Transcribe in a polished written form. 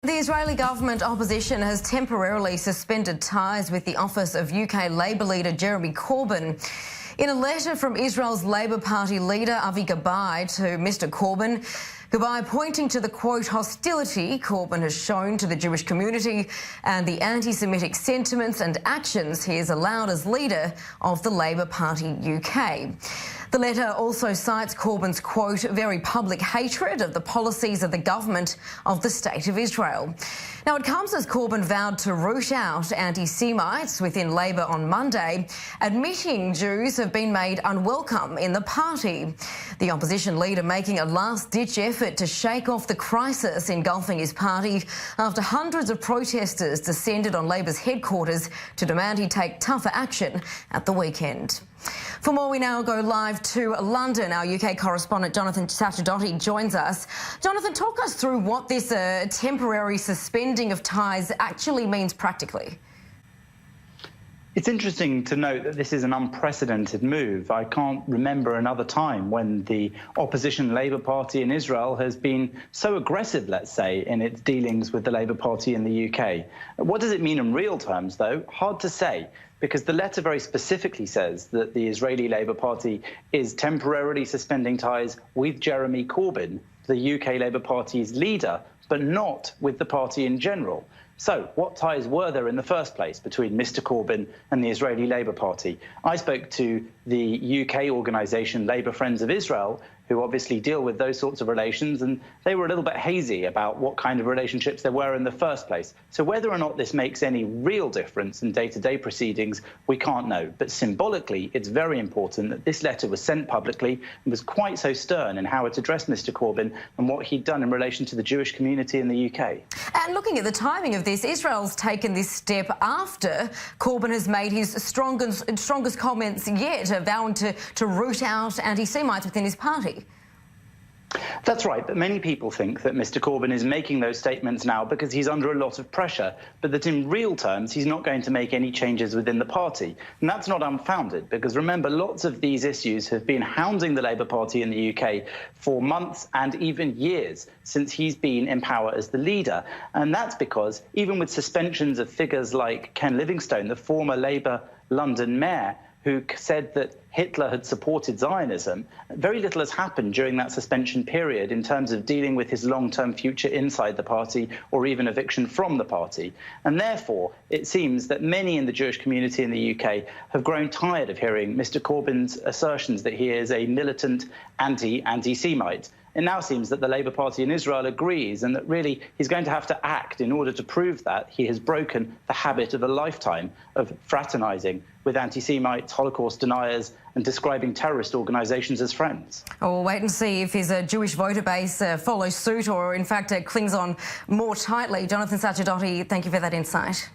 The Israeli government opposition has temporarily suspended ties with the office of UK Labour leader Jeremy Corbyn. In a letter from Israel's Labour Party leader Avi Gabay to Mr Corbyn, Gabay pointing to the, quote, hostility Corbyn has shown to the Jewish community and the anti-Semitic sentiments and actions he has allowed as leader of the Labour Party UK. The letter also cites Corbyn's, quote, very public hatred of the policies of the government of the State of Israel. Now, it comes as Corbyn vowed to root out anti-Semites within Labour on Monday, admitting Jews have been made unwelcome in the party. The opposition leader making a last-ditch effort to shake off the crisis engulfing his party after hundreds of protesters descended on Labour's headquarters to demand he take tougher action at the weekend. For more, we now go live to London. Our UK correspondent Jonathan Sacerdoti joins us. Jonathan, talk us through what this temporary suspending of ties actually means practically. It's interesting to note that this is an unprecedented move. I can't remember another time when the opposition Labour Party in Israel has been so aggressive, let's say, in its dealings with the Labour Party in the UK. What does it mean in real terms, though? Hard to say, because the letter very specifically says that the Israeli Labour Party is temporarily suspending ties with Jeremy Corbyn, the UK Labour Party's leader, but not with the party in general. So what ties were there in the first place between Mr Corbyn and the Israeli Labour Party? I spoke to the UK organisation Labour Friends of Israel, who obviously deal with those sorts of relations, and they were a little bit hazy about what kind of relationships there were in the first place. So whether or not this makes any real difference in day-to-day proceedings, we can't know. But symbolically, it's very important that this letter was sent publicly and was quite so stern in how it addressed Mr Corbyn and what he'd done in relation to the Jewish community in the UK. And looking at the timing of this, Israel's taken this step after Corbyn has made his strongest comments yet, vowing to root out anti-Semites within his party. That's right, but many people think that Mr Corbyn is making those statements now because he's under a lot of pressure, but that in real terms he's not going to make any changes within the party. And that's not unfounded, because remember, lots of these issues have been hounding the Labour Party in the UK for months and even years since he's been in power as the leader. And that's because even with suspensions of figures like Ken Livingstone, the former Labour London mayor, who said that Hitler had supported Zionism, very little has happened during that suspension period in terms of dealing with his long-term future inside the party or even eviction from the party. And therefore, it seems that many in the Jewish community in the UK have grown tired of hearing Mr Corbyn's assertions that he is a militant anti-Semite. It now seems that the Labour Party in Israel agrees, and that really he's going to have to act in order to prove that he has broken the habit of a lifetime of fraternising with anti-Semites, Holocaust deniers, and describing terrorist organisations as friends. We'll wait and see if his Jewish voter base follows suit or, in fact, clings on more tightly. Jonathan Sacerdoti, thank you for that insight.